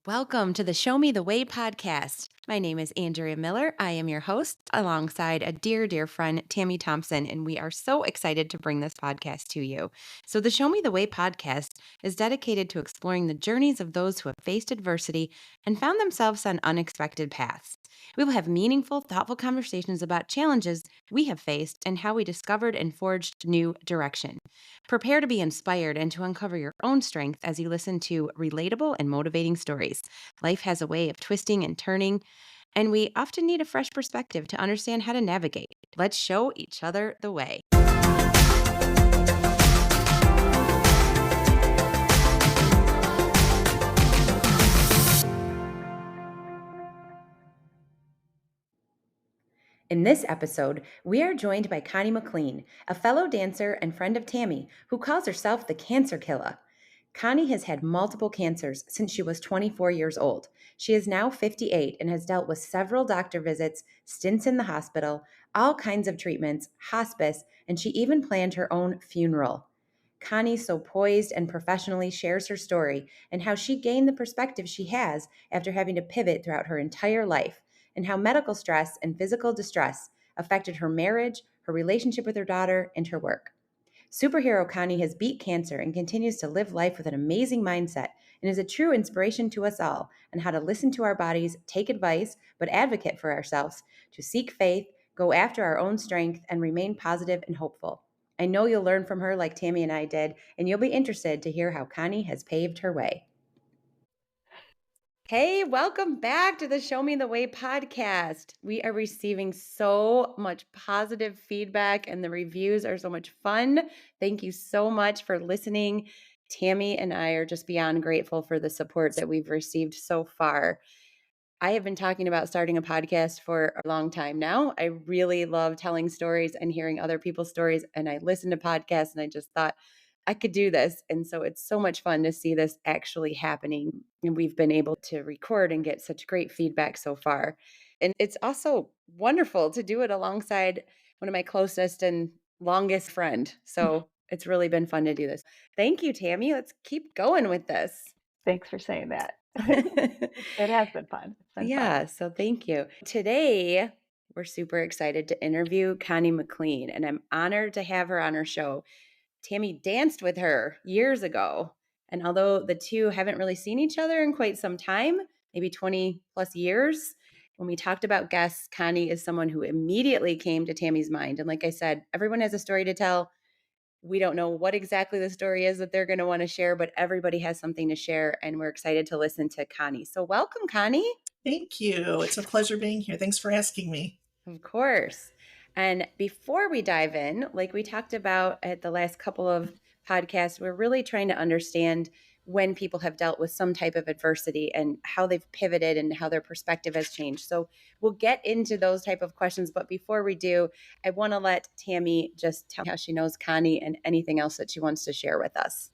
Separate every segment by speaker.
Speaker 1: Welcome to the Show Me the Way podcast. My name is Andrea Miller. I am your host alongside a dear, dear friend, Tammy Thompson, and we are so excited to bring this podcast to you. So, the Show Me the Way podcast is dedicated to exploring the journeys of those who have faced adversity and found themselves on unexpected paths. We will have meaningful, thoughtful conversations about challenges we have faced and how we discovered and forged new direction. Prepare to be inspired and to uncover your own strength as you listen to relatable and motivating stories. Life has a way of twisting and turning, and we often need a fresh perspective to understand how to navigate. Let's show each other the way. In this episode, we are joined by Connie McLean, a fellow dancer and friend of Tammy, who calls herself the Cancer Killa. Connie has had multiple cancers since she was 24 years old. She is now 58 and has dealt with several doctor visits, stints in the hospital, all kinds of treatments, hospice, and she even planned her own funeral. Connie so poised and professionally shares her story and how she gained the perspective she has after having to pivot throughout her entire life, and how medical stress and physical distress affected her marriage, her relationship with her daughter, and her work. Superhero Connie has beat cancer and continues to live life with an amazing mindset and is a true inspiration to us all on how to listen to our bodies, take advice, but advocate for ourselves, to seek faith, go after our own strength, and remain positive and hopeful. I know you'll learn from her like Tammy and I did, and you'll be interested to hear how Connie has paved her way. Hey, welcome back to the Show Me the Way podcast. We are receiving so much positive feedback and the reviews are so much fun. Thank you so much for listening. Tammy and I are just beyond grateful for the support that we've received so far. I have been talking about starting a podcast for a long time now. I really love telling stories and hearing other people's stories, and I listen to podcasts and I just thought, I could do this. And so it's so much fun to see this actually happening. And we've been able to record and get such great feedback so far. And it's also wonderful to do it alongside one of my closest and longest friend. So it's really been fun to do this. Thank you, Tammy. Let's keep going with this.
Speaker 2: Thanks for saying that. It has been fun. It's been
Speaker 1: Yeah, so thank you. Today, we're super excited to interview Connie McLean, and I'm honored to have her on our show. Tammy danced with her years ago. And although the two haven't really seen each other in quite some time, maybe 20 plus years, when we talked about guests, Connie is someone who immediately came to Tammy's mind. And like I said, everyone has a story to tell. We don't know what exactly the story is that they're going to want to share, but everybody has something to share. And we're excited to listen to Connie. So welcome, Connie.
Speaker 3: Thank you. It's a pleasure being here. Thanks for asking me.
Speaker 1: Of course. And before we dive in, like we talked about at the last couple of podcasts, we're really trying to understand when people have dealt with some type of adversity and how they've pivoted and how their perspective has changed. So we'll get into those type of questions. But before we do, I want to let Tammy just tell how she knows Connie and anything else that she wants to share with us.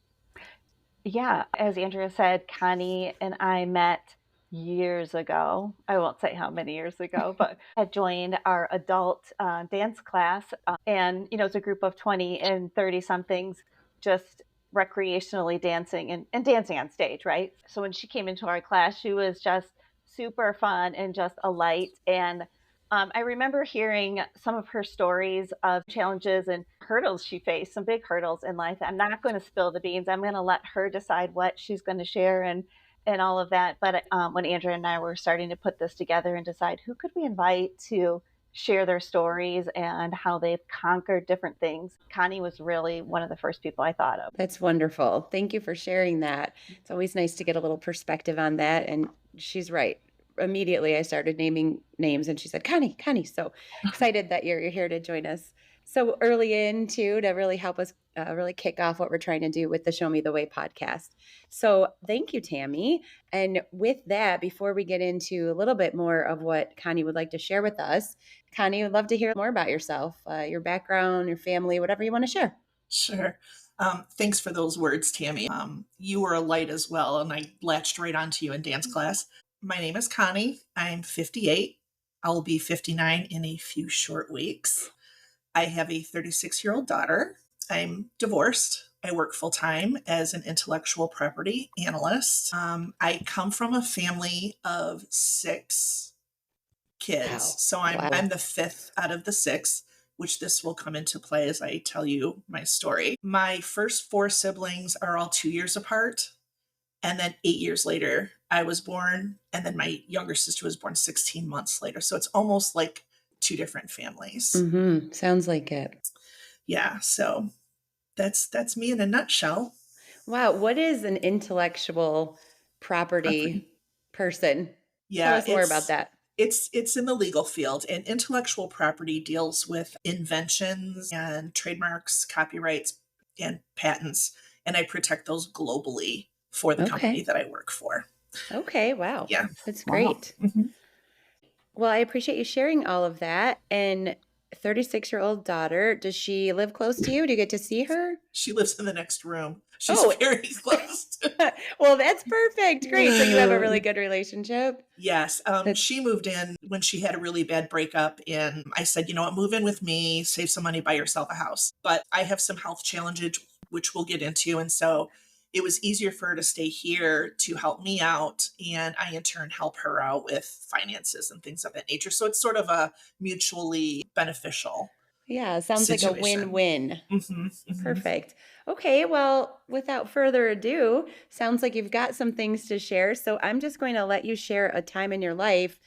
Speaker 2: Yeah, as Andrea said, Connie and I met years ago. I won't say how many years ago, but had joined our adult dance class. And, it's a group of 20 and 30 somethings just recreationally dancing and dancing on stage, right? So when she came into our class, she was just super fun and just a light. And I remember hearing some of her stories of challenges and hurdles she faced, some big hurdles in life. I'm not going to spill the beans. I'm going to let her decide what she's going to share and all of that. But when Andrea and I were starting to put this together and decide who could we invite to share their stories and how they've conquered different things, Connie was really one of the first people I thought of.
Speaker 1: That's wonderful. Thank you for sharing that. It's always nice to get a little perspective on that. And she's right. Immediately I started naming names and she said, Connie. So excited that you're here to join us so early in too, to really help us really kick off what we're trying to do with the Show Me the Way podcast. So thank you, Tammy. And with that, before we get into a little bit more of what Connie would like to share with us, Connie, would love to hear more about yourself, your background, your family, whatever you want to share.
Speaker 3: Sure. Thanks for those words, Tammy. You were a light as well, and I latched right onto you in dance class. My name is Connie. I'm 58. I'll be 59 in a few short weeks. I have a 36-year-old daughter. I'm divorced. I work full time as an intellectual property analyst. I come from a family of 6 kids,
Speaker 1: Wow.
Speaker 3: so I'm
Speaker 1: Wow.
Speaker 3: the 5th out of the 6, which this will come into play as I tell you my story. My first 4 siblings are all 2 years apart, and then 8 years later I was born, and then my younger sister was born 16 months later. So it's almost like 2 different families.
Speaker 1: Sounds like it.
Speaker 3: Yeah, so that's me in a nutshell.
Speaker 1: Wow. What is an intellectual property
Speaker 3: Property.
Speaker 1: person? Tell
Speaker 3: Yeah,
Speaker 1: us more about that.
Speaker 3: it's in the legal field, and intellectual property deals with inventions and trademarks, copyrights, and patents, and I protect those globally for the company
Speaker 1: Okay.
Speaker 3: that I work for.
Speaker 1: Okay. Wow.
Speaker 3: Yeah.
Speaker 1: That's
Speaker 2: Wow.
Speaker 1: great.
Speaker 3: Mhm.
Speaker 1: Well, I appreciate you sharing all of that. And 36-year-old daughter, does she live close to you? Do you get to see her?
Speaker 3: She lives in the next room. She's
Speaker 1: Oh,
Speaker 3: very close.
Speaker 1: well, that's perfect. Great. So you have a really good relationship.
Speaker 3: Yes.
Speaker 1: That's
Speaker 3: She moved in when she had a really bad breakup. And I said, you know what, move in with me, save some money, buy yourself a house. But I have some health challenges, which we'll get into. And so it was easier for her to stay here to help me out. And I, in turn, help her out with finances and things of that nature. So it's sort of a mutually beneficial
Speaker 1: yeah, sounds like a
Speaker 3: situation.
Speaker 1: win-win.
Speaker 3: Hmm. Hmm.
Speaker 1: Perfect. Okay, well, without further ado, sounds like you've got some things to share. So I'm just going to let you share a time in your life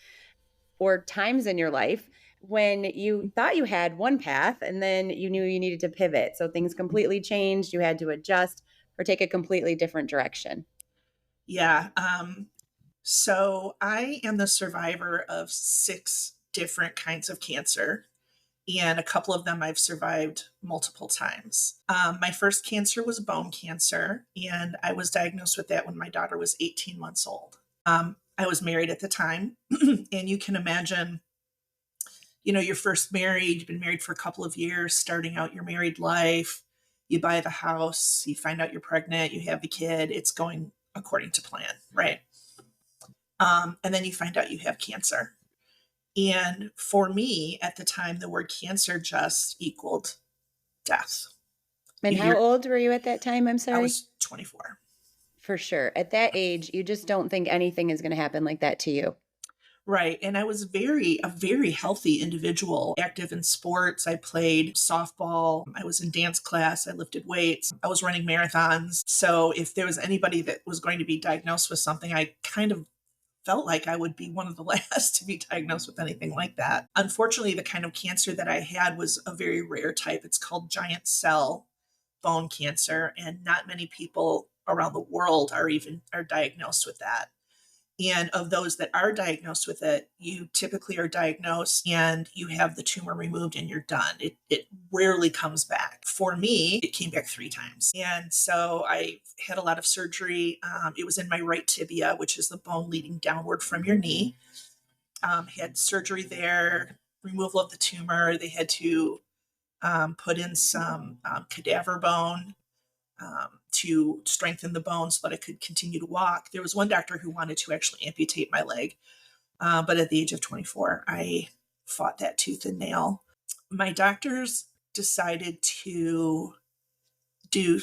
Speaker 1: or times in your life when you thought you had one path and then you knew you needed to pivot. So things completely changed, you had to adjust or take a completely different direction.
Speaker 3: Yeah. So I am the survivor of 6 different kinds of cancer, and a couple of them I've survived multiple times. My first cancer was bone cancer, and I was diagnosed with that when my daughter was 18 months old. I was married at the time, and you can imagine, you're first married, you've been married for a couple of years, starting out your married life, you buy the house, you find out you're pregnant, you have the kid, it's going according to plan, right? And then you find out you have cancer. And for me at the time, the word cancer just equaled death.
Speaker 1: And
Speaker 3: You
Speaker 1: how
Speaker 3: hear,
Speaker 1: old were you at that time? I'm
Speaker 3: I
Speaker 1: sorry.
Speaker 3: was 24.
Speaker 1: For sure. At that age, you just don't think anything is going to happen like that to you.
Speaker 3: Right. And I was a very healthy individual, active in sports. I played softball. I was in dance class. I lifted weights. I was running marathons. So if there was anybody that was going to be diagnosed with something, I kind of felt like I would be one of the last to be diagnosed with anything like that. Unfortunately, the kind of cancer that I had was a very rare type. It's called giant cell bone cancer, and not many people around the world are diagnosed with that. And of those that are diagnosed with it, you typically are diagnosed and you have the tumor removed and you're done. It rarely comes back. For me, it came back 3 times. And so I had a lot of surgery. It was in my right tibia, which is the bone leading downward from your knee. Had surgery there, removal of the tumor. They had to put in some cadaver bone to strengthen the bone so that I could continue to walk. There was one doctor who wanted to actually amputate my leg, but at the age of 24, I fought that tooth and nail. My doctors decided to do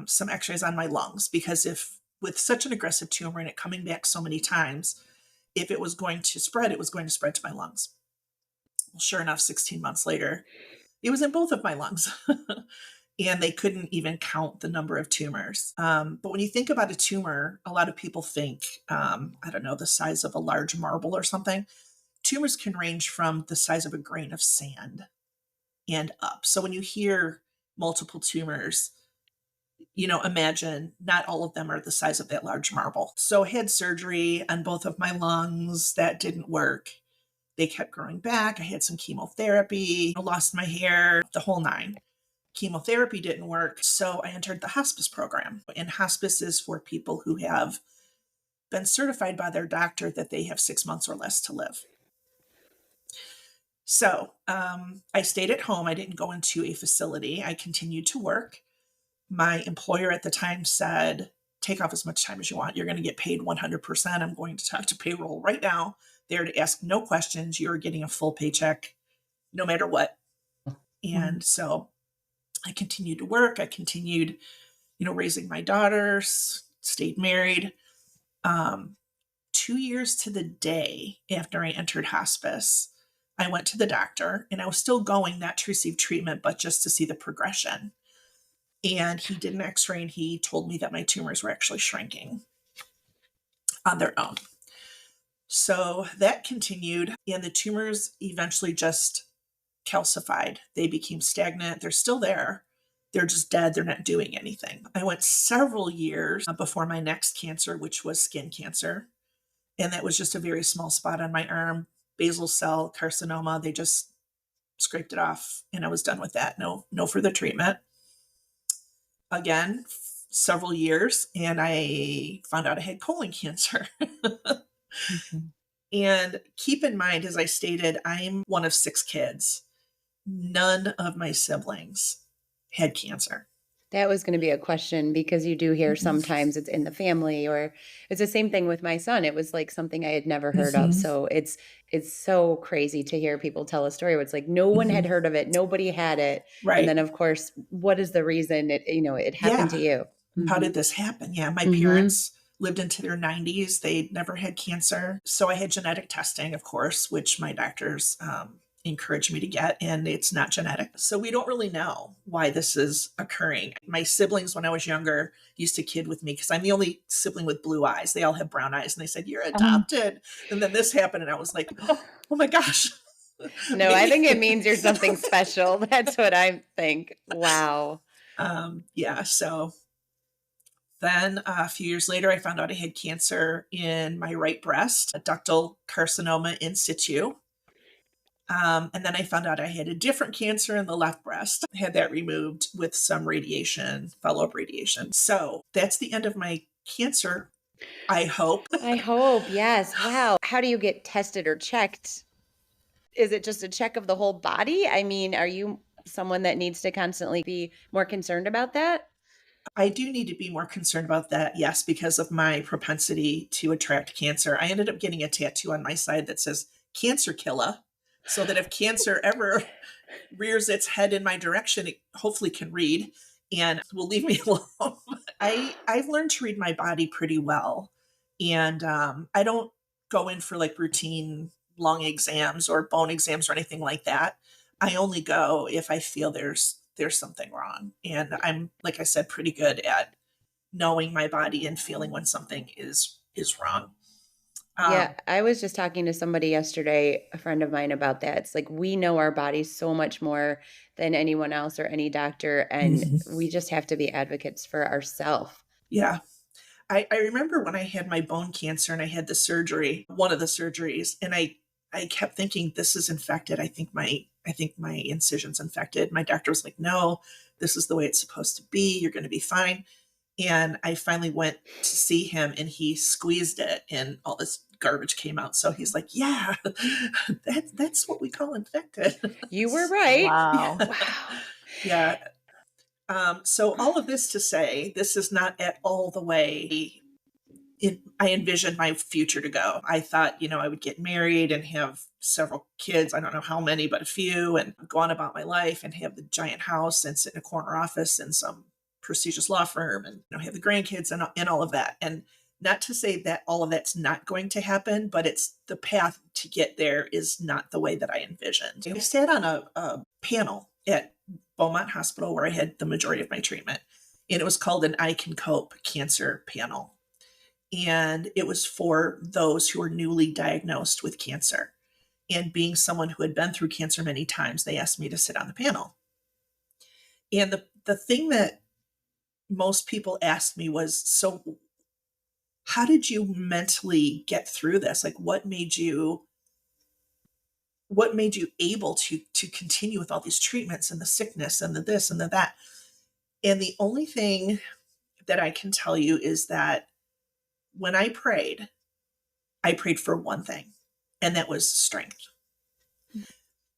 Speaker 3: some x-rays on my lungs because if with such an aggressive tumor and it coming back so many times, if it was going to spread, it was going to spread to my lungs. Well, sure enough, 16 months later, it was in both of my lungs. And they couldn't even count the number of tumors. But when you think about a tumor, a lot of people think, I don't know, the size of a large marble or something. Tumors can range from the size of a grain of sand and up. So when you hear multiple tumors, imagine not all of them are the size of that large marble. So I had surgery on both of my lungs. That didn't work. They kept growing back. I had some chemotherapy, I lost my hair, the whole nine. Chemotherapy didn't work, so I entered the hospice program. And hospice is for people who have been certified by their doctor that they have 6 months or less to live. So I stayed at home. I didn't go into a facility. I continued to work. My employer at the time said, take off as much time as you want. You're going to get paid 100%. I'm going to talk to payroll right now. They're to ask no questions. You're getting a full paycheck no matter what. And so I continued to work. I continued raising my daughters, stayed married. Um, 2 years to the day after I entered hospice, I went to the doctor, and I was still going not to receive treatment, but just to see the progression. And he did an x-ray, and he told me that my tumors were actually shrinking on their own. So that continued, and the tumors eventually just calcified. They became stagnant. They're still there. They're just dead. They're not doing anything. I went several years before my next cancer, which was skin cancer. And that was just a very small spot on my arm, basal cell carcinoma. They just scraped it off, and I was done with that. No further treatment. Again, several years, and I found out I had colon cancer.
Speaker 1: Mm-hmm.
Speaker 3: And keep in mind, as I stated, I'm one of 6 kids. None of my siblings had cancer.
Speaker 1: That was going to be a question, because you do hear sometimes it's in the family, or it's the same thing with my son. It was like something I had never heard of. So it's so crazy to hear people tell a story where it's like no one had heard of it, nobody had it,
Speaker 3: Right.
Speaker 1: and then of course, what is the reason it happened to you?
Speaker 3: How did this happen? Yeah, my parents lived into their 90s. They'd never had cancer. So I had genetic testing, of course, which my doctors encouraged me to get, and it's not genetic. So we don't really know why this is occurring. My siblings, when I was younger, used to kid with me because I'm the only sibling with blue eyes. They all have brown eyes, and they said, "You're adopted." And then this happened, and I was like, "Oh my gosh."
Speaker 1: No, I think it means you're something special. That's what I think. Wow.
Speaker 3: Yeah, so then a few years later, I found out I had cancer in my right breast, a ductal carcinoma in situ. And then I found out I had a different cancer in the left breast. I had that removed with some radiation, follow-up radiation. So that's the end of my cancer, I hope.
Speaker 1: I hope, yes. Wow. How do you get tested or checked? Is it just a check of the whole body? I mean, are you someone that needs to constantly be more concerned about that?
Speaker 3: I do need to be more concerned about that, yes, because of my propensity to attract cancer. I ended up getting a tattoo on my side that says Cancer Killa, so that if cancer ever rears its head in my direction, it hopefully can read and will leave me alone. I've learned to read my body pretty well. And I don't go in for like routine lung exams or bone exams or anything like that. I only go if I feel there's something wrong. And I'm, like I said, pretty good at knowing my body and feeling when something is wrong.
Speaker 1: Yeah, I was just talking to somebody yesterday, a friend of mine, about that. It's like we know our bodies so much more than anyone else or any doctor, and we just have to be advocates for ourselves.
Speaker 3: Yeah. I remember when I had my bone cancer and I had the surgery, one of the surgeries, and I kept thinking, this is infected. I think my incision's infected. My doctor was like, no, this is the way it's supposed to be. You're going to be fine. And I finally went to see him, and he squeezed it, and all this garbage came out. So he's like, yeah, that's what we call infected.
Speaker 1: You were right.
Speaker 2: Wow.
Speaker 3: Yeah. So all of this to say, this is not at all the way I envisioned my future to go. I thought, I would get married and have several kids. I don't know how many, but a few, and go on about my life and have the giant house and sit in a corner office in some prestigious law firm and have the grandkids and all of that. And not to say that all of that's not going to happen, but it's the path to get there is not the way that I envisioned. I sat on a panel at Beaumont Hospital where I had the majority of my treatment, and it was called an I Can Cope Cancer Panel. And it was for those who were newly diagnosed with cancer. And being someone who had been through cancer many times, they asked me to sit on the panel. And the thing that most people asked me was, so how did you mentally get through this? Like, what made you able to continue with all these treatments and the sickness and the this and the that? And the only thing that I can tell you is that when I prayed for one thing, and that was strength.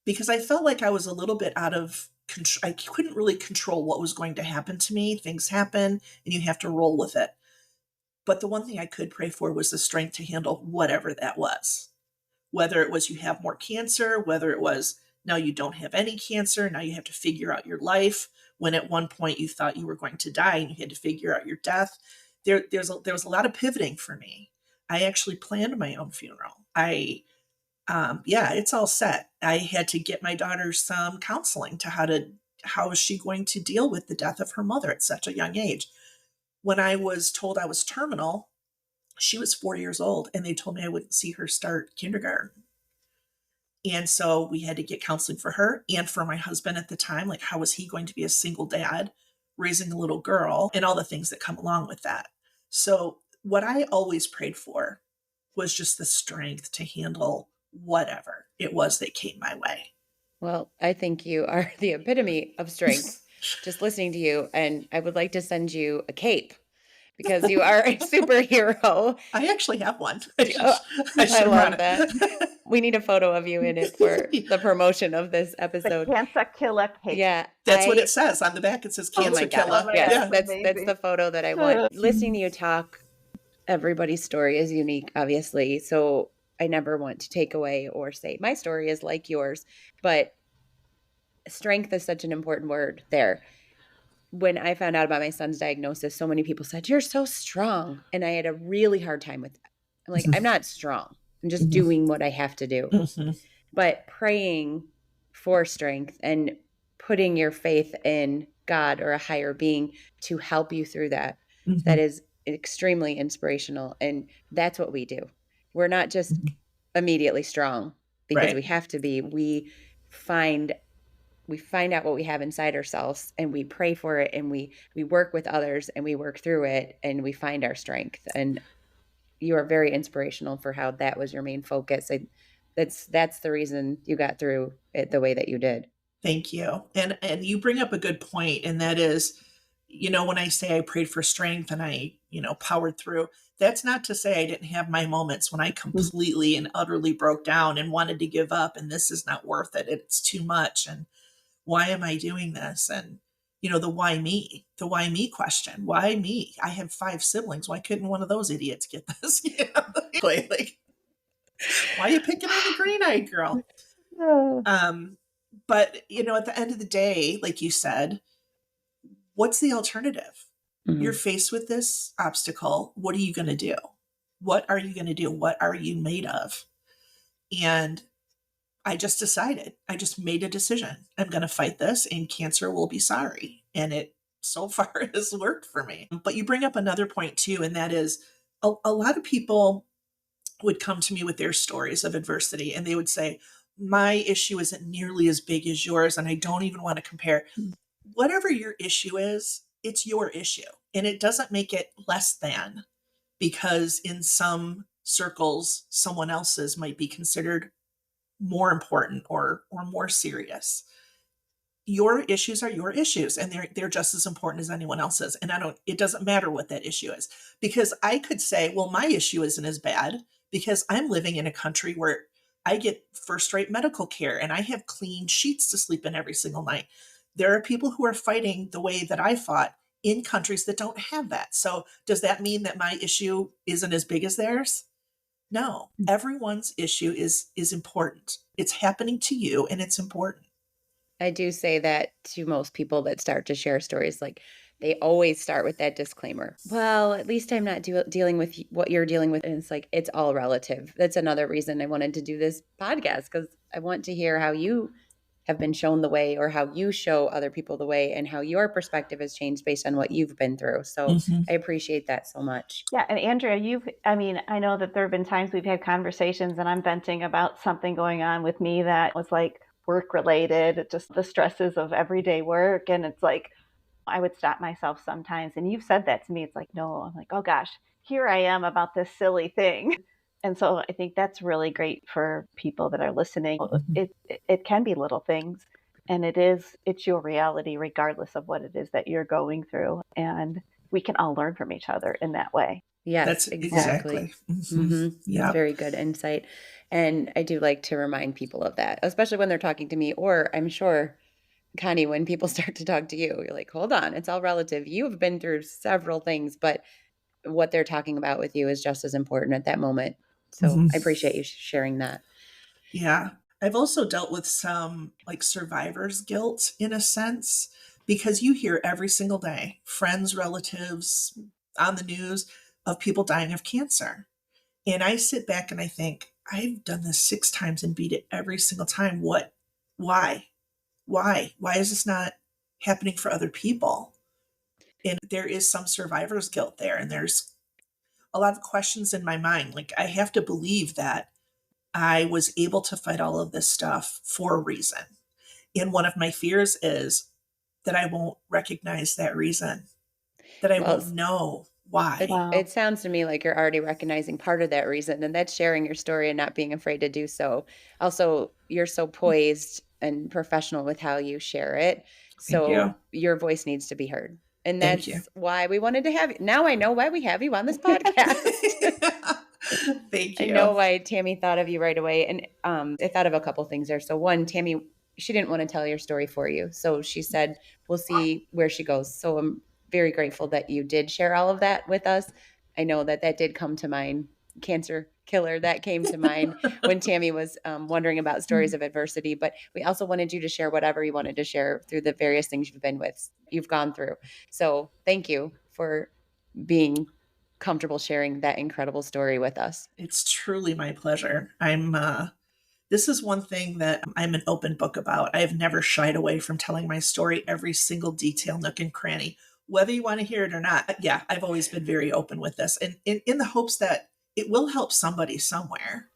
Speaker 3: Because I felt like I was a little bit out of control. I couldn't really control what was going to happen to me. Things happen, and you have to roll with it. But the one thing I could pray for was the strength to handle whatever that was. Whether it was you have more cancer, whether it was now you don't have any cancer, now you have to figure out your life, when at one point you thought you were going to die and you had to figure out your death. There was a lot of pivoting for me. I actually planned my own funeral. Yeah, it's all set. I had to get my daughter some counseling to how is she going to deal with the death of her mother at such a young age. When I was told I was terminal, she was 4 years old, and they told me I wouldn't see her start kindergarten. And so we had to get counseling for her and for my husband at the time. Like, how was he going to be a single dad raising a little girl and all the things that come along with that? So what I always prayed for was just the strength to handle whatever it was that came my way.
Speaker 1: Well, I think you are the epitome of strength just listening to you. And I would like to send you a cape because you are a superhero.
Speaker 3: I actually have one.
Speaker 1: I love that. We need a photo of you in it for the promotion of this
Speaker 2: The
Speaker 1: episode.
Speaker 2: Cancer Killa cake.
Speaker 1: Yeah.
Speaker 3: That's what it says on the back. It says
Speaker 1: Oh
Speaker 3: Cancer
Speaker 1: my God.
Speaker 3: Killa.
Speaker 1: Yes,
Speaker 3: Yeah.
Speaker 1: that's the photo that I want. Listening to you talk, everybody's story is unique, obviously. So I never want to take away or say my story is like yours, but strength is such an important word there. When I found out about my son's diagnosis, so many people said, "You're so strong." And I had a really hard time with that. I'm like, I'm not strong. I'm just doing what I have to do. But praying for strength and putting your faith in God or a higher being to help you through that, that is extremely inspirational. And that's what we do. We're not just immediately strong because we have to be. We find out what we have inside ourselves, and we pray for it, and we work with others, and we work through it, and we find our strength. And you are very inspirational for how that was your main focus. That's the reason you got through it the way that you did.
Speaker 3: Thank you. And you bring up a good point, and that is, when I say I prayed for strength and I, powered through, that's not to say I didn't have my moments when I completely and utterly broke down and wanted to give up, and this is not worth it. It's too much. And why am I doing this? And, the why me question. Why me? I have 5 siblings. Why couldn't one of those idiots get this? Like, why are you picking on the green-eyed girl? But, at the end of the day, like you said, what's the alternative? You're faced with this obstacle. What are you going to do? What are you going to do? What are you made of? And I just decided, I just made a decision. I'm going to fight this, and cancer will be sorry. And it so far has worked for me. But you bring up another point too, and that is a lot of people would come to me with their stories of adversity, and they would say, my issue isn't nearly as big as yours, and I don't even want to compare. Whatever your issue is, it's your issue. And it doesn't make it less than, because in some circles, someone else's might be considered more important or more serious. Your issues are your issues, and they're just as important as anyone else's. And it doesn't matter what that issue is, because I could say, well, my issue isn't as bad because I'm living in a country where I get first-rate medical care and I have clean sheets to sleep in every single night. There are people who are fighting the way that I fought in countries that don't have that. So does that mean that my issue isn't as big as theirs? No, everyone's issue is important. It's happening to you, and it's important.
Speaker 1: I do say that to most people that start to share stories. Like, they always start with that disclaimer. Well, at least I'm not dealing with what you're dealing with. And it's like, it's all relative. That's another reason I wanted to do this podcast, because I want to hear how you have been shown the way, or how you show other people the way, and how your perspective has changed based on what you've been through. So I appreciate that so much.
Speaker 2: Yeah. And Andrea, I know that there have been times we've had conversations and I'm venting about something going on with me that was like work related, just the stresses of everyday work. And it's like, I would stop myself sometimes. And you've said that to me. It's like, no, I'm like, oh gosh, here I am about this silly thing. And so I think that's really great for people that are listening. It can be little things, and it's your reality regardless of what it is that you're going through. And we can all learn from each other in that way.
Speaker 1: Yes,
Speaker 3: That's
Speaker 1: exactly.
Speaker 3: Yeah.
Speaker 1: That's very good insight. And I do like to remind people of that, especially when they're talking to me, or I'm sure, Connie, when people start to talk to you, you're like, hold on, it's all relative. You've been through several things, but what they're talking about with you is just as important at that moment. So I appreciate you sharing that.
Speaker 3: Yeah. I've also dealt with some like survivor's guilt in a sense, because you hear every single day, friends, relatives, on the news, of people dying of cancer. And I sit back and I think, I've done this 6 times and beat it every single time. What? Why? Why is this not happening for other people? And there is some survivor's guilt there. And there's a lot of questions in my mind. Like, I have to believe that I was able to fight all of this stuff for a reason. And one of my fears is that I won't recognize that reason, that I
Speaker 1: Well,
Speaker 3: won't know why.
Speaker 2: Wow.
Speaker 1: it sounds to me like you're already recognizing part of that reason, and that's sharing your story and not being afraid to do so. Also, you're so poised and professional with how you share it.
Speaker 3: Thank you.
Speaker 1: So your voice needs to be heard. And
Speaker 3: Thank you.
Speaker 1: that's why we wanted to have you. Now I know why we have you on this podcast.
Speaker 3: Thank
Speaker 1: I know
Speaker 3: you.
Speaker 1: why Tammy thought of you right away. And I thought of a couple things there. So one, Tammy, she didn't want to tell your story for you. So she said, we'll see where she goes. So I'm very grateful that you did share all of that with us. I know that that did come to mind. Cancer Killer, that came to mind when Tammy was wondering about stories of adversity. But we also wanted you to share whatever you wanted to share through the various things you've gone through. So thank you for being comfortable sharing that incredible story with us.
Speaker 3: It's truly my pleasure. This is one thing that I'm an open book about. I have never shied away from telling my story, every single detail, nook and cranny, whether you want to hear it or not. Yeah, I've always been very open with this, and in the hopes that it will help somebody somewhere.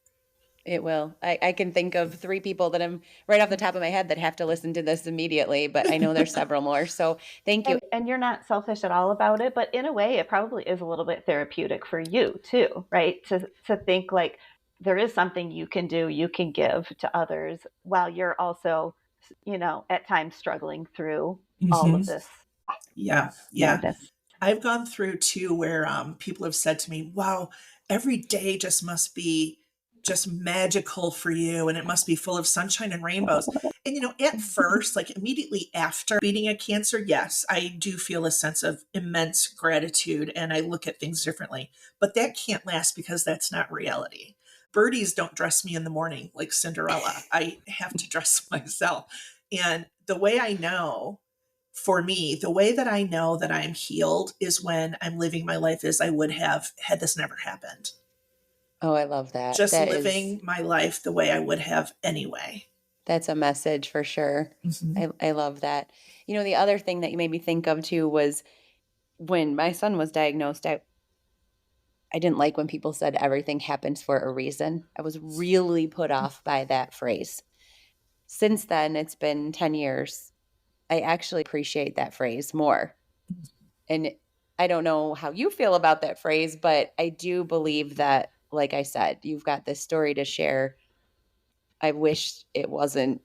Speaker 1: It will. I can think of 3 people that I'm right off the top of my head that have to listen to this immediately, but I know there's several more. So thank you.
Speaker 2: And you're not selfish at all about it, but in a way, it probably is a little bit therapeutic for you too, right? To think like there is something you can do, you can give to others while you're also, at times struggling through all
Speaker 3: Mhm.
Speaker 2: of this
Speaker 3: Yeah, yeah.
Speaker 2: madness.
Speaker 3: I've gone through too where people have said to me, wow, every day just must be just magical for you and it must be full of sunshine and rainbows. And, at first, like immediately after beating a cancer, yes, I do feel a sense of immense gratitude and I look at things differently. But that can't last because that's not reality. Birdies don't dress me in the morning like Cinderella. I have to dress myself. And the way I know, for me, the way that I know that I'm healed is when I'm living my life as I would have had this never happened.
Speaker 1: Oh, I love that.
Speaker 3: Just living my life the way I would have anyway.
Speaker 1: That's a message for sure.
Speaker 3: Mhm.
Speaker 1: I love that. The other thing that you made me think of too was when my son was diagnosed, I didn't like when people said everything happens for a reason. I was really put off by that phrase. Since then, it's been 10 years. I actually appreciate that phrase more. And I don't know how you feel about that phrase, but I do believe that, like I said, you've got this story to share. I wish it wasn't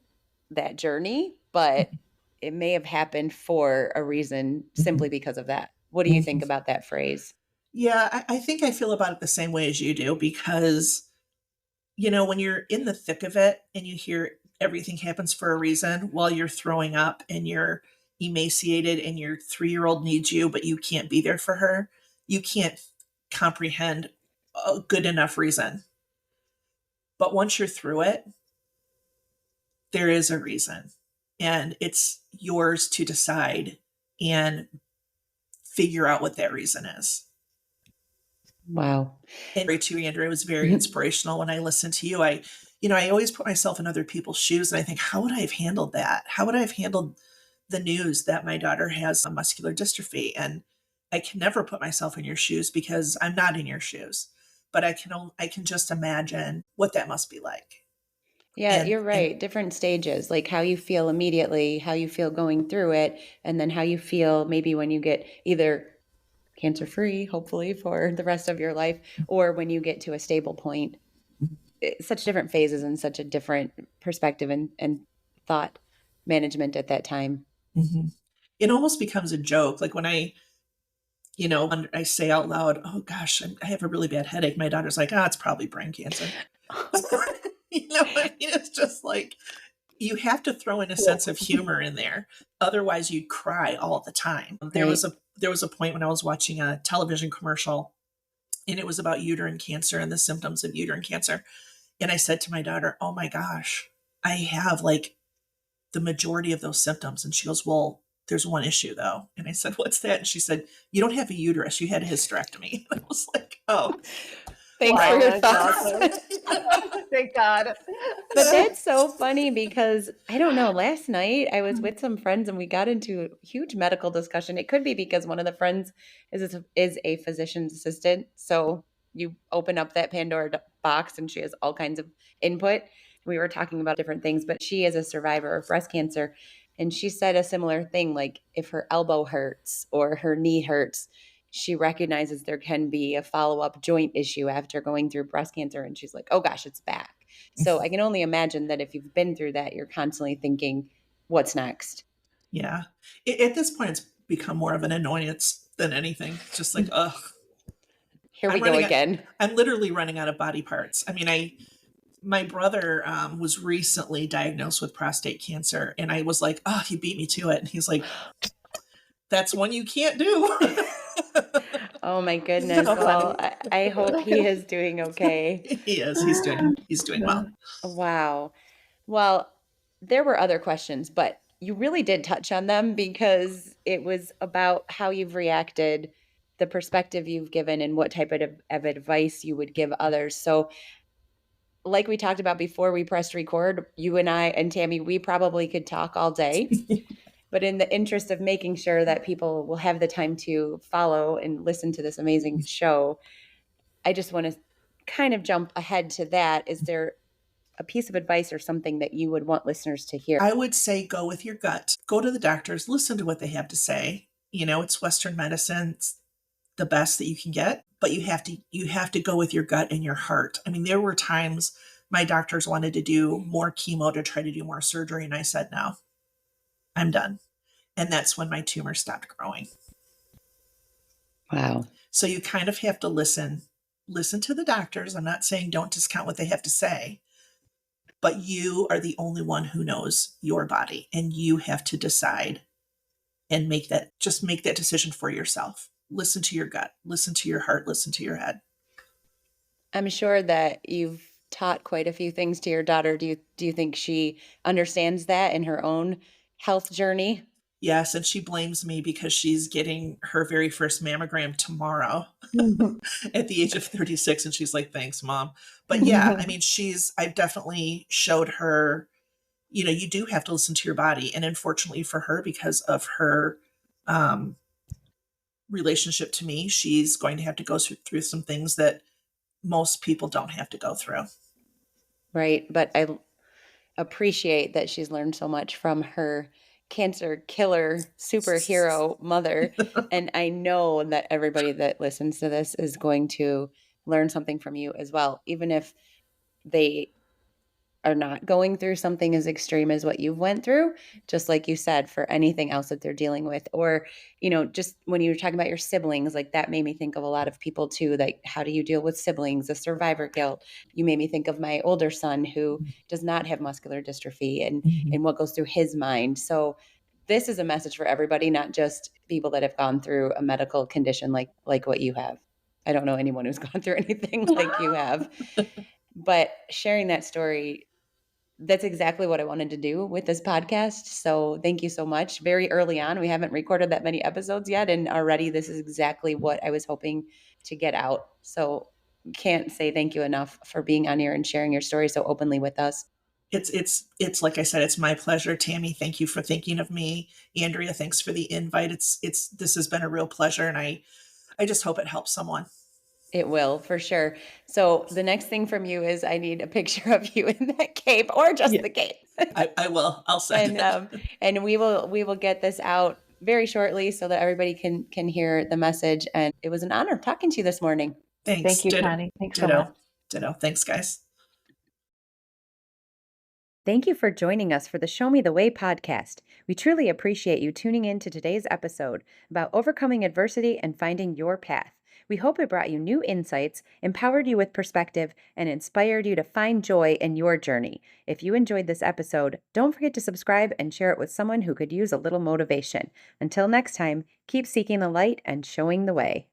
Speaker 1: that journey, but it may have happened for a reason simply because of that. What do you think
Speaker 3: Mhm.
Speaker 1: about that phrase?
Speaker 3: Yeah, I think I feel about it the same way as you do because, when you're in the thick of it and you hear everything happens for a reason while you're throwing up and you're emaciated and your 3-year-old needs you, but you can't be there for her, you can't comprehend a good enough reason. But once you're through it, there is a reason. And it's yours to decide and figure out what that reason is.
Speaker 1: Wow.
Speaker 3: And too, Andrew, it was very inspirational when I listened to you. I always put myself in other people's shoes and I think, how would I have handled that? How would I have handled the news that my daughter has a muscular dystrophy? And I can never put myself in your shoes because I'm not in your shoes. But I can just imagine what that must be like.
Speaker 1: Yeah,
Speaker 3: And
Speaker 1: you're right. Different stages, like how you feel immediately, how you feel going through it, and then how you feel maybe when you get either cancer free, hopefully for the rest of your life, or when you get to a stable point. Such different phases and such a different perspective and thought management at that time.
Speaker 3: Mhm. It almost becomes a joke. Like when I say out loud, "Oh gosh, I have a really bad headache." My daughter's like, "Ah, it's probably brain cancer." It's just like you have to throw in a sense of humor in there. Otherwise, you'd cry all the time.
Speaker 1: Right.
Speaker 3: There was a point when I was watching a television commercial, and it was about uterine cancer and the symptoms of uterine cancer. And I said to my daughter, "Oh my gosh, I have like the majority of those symptoms." And she goes, "Well, there's one issue though. And I said, what's that? And she said, you don't have a uterus. You had a hysterectomy. I was like, oh.
Speaker 1: Thanks
Speaker 2: Wow,
Speaker 1: for your
Speaker 2: that's
Speaker 1: thoughts.
Speaker 2: awesome. Thank God.
Speaker 1: But that's so funny because I don't know. Last night I was with some friends and we got into a huge medical discussion. It could be because one of the friends is a physician's assistant. So you open up that Pandora box and she has all kinds of input. We were talking about different things, but she is a survivor of breast cancer. And she said a similar thing, like if her elbow hurts or her knee hurts, she recognizes there can be a follow-up joint issue after going through breast cancer. And she's like, oh gosh, it's back. So I can only imagine that if you've been through that, you're constantly thinking, what's next?
Speaker 3: Yeah. At this point, it's become more of an annoyance than anything. Just like, ugh.
Speaker 1: Here we go again.
Speaker 3: I'm literally running out of body parts. I mean, my brother was recently diagnosed with prostate cancer, and I was like, oh, he beat me to it. And he's like, that's one you can't do.
Speaker 1: Oh my goodness. Well, I hope he is doing okay.
Speaker 3: He is. He's doing well.
Speaker 1: Wow. Well, there were other questions, but you really did touch on them because it was about how you've reacted, the perspective you've given, and what type of advice you would give others. So, like we talked about before we pressed record, you and I and Tammy, we probably could talk all day. But in the interest of making sure that people will have the time to follow and listen to this amazing show, I just want to kind of jump ahead to that. Is there a piece of advice or something that you would want listeners to hear?
Speaker 3: I would say go with your gut. Go to the doctors, listen to what they have to say. It's Western medicine. It's the best that you can get, but you have to go with your gut and your heart. I mean, there were times my doctors wanted to do more chemo to try to do more surgery, and I said, no, I'm done. And that's when my tumor stopped growing.
Speaker 1: Wow.
Speaker 3: So you kind of have to listen to the doctors. I'm not saying don't discount what they have to say, but you are the only one who knows your body, and you have to decide and make that decision for yourself. Listen to your gut, listen to your heart, listen to your head.
Speaker 1: I'm sure that you've taught quite a few things to your daughter. Do you think she understands that in her own health journey?
Speaker 3: Yes, and she blames me because she's getting her very first mammogram tomorrow at the age of 36. And she's like, thanks, Mom. But yeah, I mean, I've definitely showed her, you do have to listen to your body. And unfortunately for her, because of her relationship to me, she's going to have to go through some things that most people don't have to go through.
Speaker 1: Right. But I appreciate that she's learned so much from her cancer killer superhero mother. And I know that everybody that listens to this is going to learn something from you as well, even if they are not going through something as extreme as what you've went through, just like you said, for anything else that they're dealing with. Or, just when you were talking about your siblings, like that made me think of a lot of people too, like how do you deal with siblings, the survivor guilt? You made me think of my older son who does not have muscular dystrophy and what goes through his mind. So this is a message for everybody, not just people that have gone through a medical condition like what you have. I don't know anyone who's gone through anything like you have, but sharing that story, that's exactly what I wanted to do with this podcast. So thank you so much. Very early on, we haven't recorded that many episodes yet, and already this is exactly what I was hoping to get out. So can't say thank you enough for being on here and sharing your story so openly with us.
Speaker 3: It's like I said, it's my pleasure. Tammy, thank you for thinking of me. Andrea, thanks for the invite. This has been a real pleasure, and I just hope it helps someone.
Speaker 1: It will, for sure. So the next thing from you is I need a picture of you in that cape, or just the cape.
Speaker 3: I will. I'll send
Speaker 1: it. And we will get this out very shortly so that everybody can hear the message. And it was an honor talking to you this morning.
Speaker 3: Thanks.
Speaker 2: Thank you, Connie. Thanks so much.
Speaker 3: Ditto. Thanks, guys.
Speaker 1: Thank you for joining us for the Show Me the Way podcast. We truly appreciate you tuning in to today's episode about overcoming adversity and finding your path. We hope it brought you new insights, empowered you with perspective, and inspired you to find joy in your journey. If you enjoyed this episode, don't forget to subscribe and share it with someone who could use a little motivation. Until next time, keep seeking the light and showing the way.